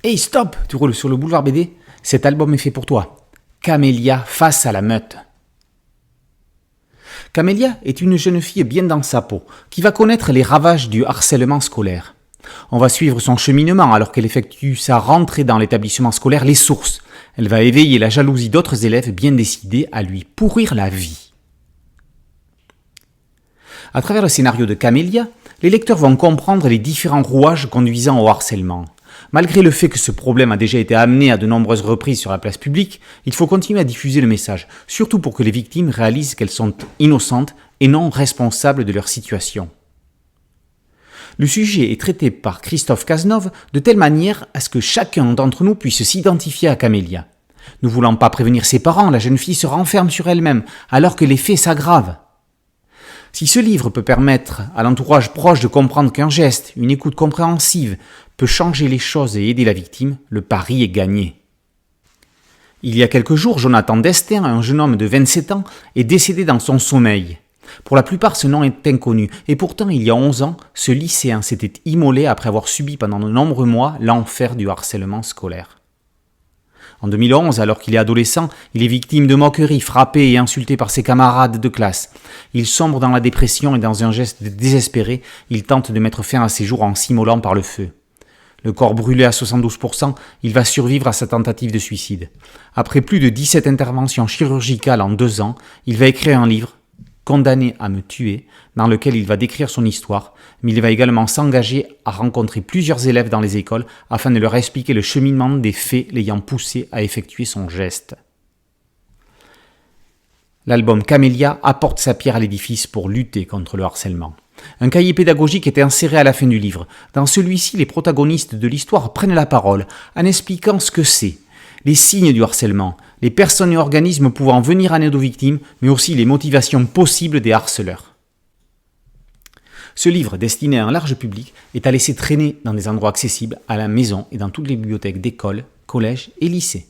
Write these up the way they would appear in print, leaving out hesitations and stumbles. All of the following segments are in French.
Hey stop, tu roules sur le boulevard BD? Cet album est fait pour toi. Camélia face à la meute. Camélia est une jeune fille bien dans sa peau, qui va connaître les ravages du harcèlement scolaire. On va suivre son cheminement alors qu'elle effectue sa rentrée dans l'établissement scolaire Les Sources. Elle va éveiller la jalousie d'autres élèves bien décidés à lui pourrir la vie. À travers le scénario de Camélia, les lecteurs vont comprendre les différents rouages conduisant au harcèlement. Malgré le fait que ce problème a déjà été amené à de nombreuses reprises sur la place publique, il faut continuer à diffuser le message, surtout pour que les victimes réalisent qu'elles sont innocentes et non responsables de leur situation. Le sujet est traité par Christophe Cazenove de telle manière à ce que chacun d'entre nous puisse s'identifier à Camélia. Ne voulant pas prévenir ses parents, la jeune fille se renferme sur elle-même, alors que les faits s'aggravent. Si ce livre peut permettre à l'entourage proche de comprendre qu'un geste, une écoute compréhensive, peut changer les choses et aider la victime, le pari est gagné. Il y a quelques jours, Jonathan Destin, un jeune homme de 27 ans, est décédé dans son sommeil. Pour la plupart, ce nom est inconnu, et pourtant, il y a 11 ans, ce lycéen s'était immolé après avoir subi pendant de nombreux mois l'enfer du harcèlement scolaire. En 2011, alors qu'il est adolescent, il est victime de moqueries, frappé et insulté par ses camarades de classe. Il sombre dans la dépression et dans un geste désespéré, il tente de mettre fin à ses jours en s'immolant par le feu. Le corps brûlé à 72%, il va survivre à sa tentative de suicide. Après plus de 17 interventions chirurgicales en 2 ans, il va écrire un livre, Condamné à me tuer, dans lequel il va décrire son histoire, mais il va également s'engager à rencontrer plusieurs élèves dans les écoles afin de leur expliquer le cheminement des faits l'ayant poussé à effectuer son geste. L'album Camélia apporte sa pierre à l'édifice pour lutter contre le harcèlement. Un cahier pédagogique est inséré à la fin du livre. Dans celui-ci, les protagonistes de l'histoire prennent la parole en expliquant ce que c'est, les signes du harcèlement, les personnes et organismes pouvant venir en aide aux victimes, mais aussi les motivations possibles des harceleurs. Ce livre, destiné à un large public, est à laisser traîner dans des endroits accessibles, à la maison et dans toutes les bibliothèques d'écoles, collèges et lycées.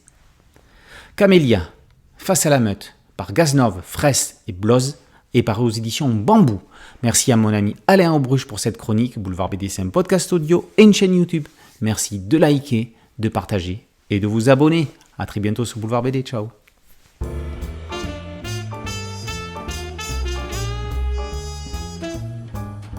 Camélia, face à la meute, par Cazenove, Fraisse et Bloz, et paru aux éditions Bambou. Merci à mon ami Alain Aubruche pour cette chronique. Boulevard BD, c'est un podcast audio et une chaîne YouTube. Merci de liker, de partager et de vous abonner. A très bientôt sur Boulevard BD. Ciao.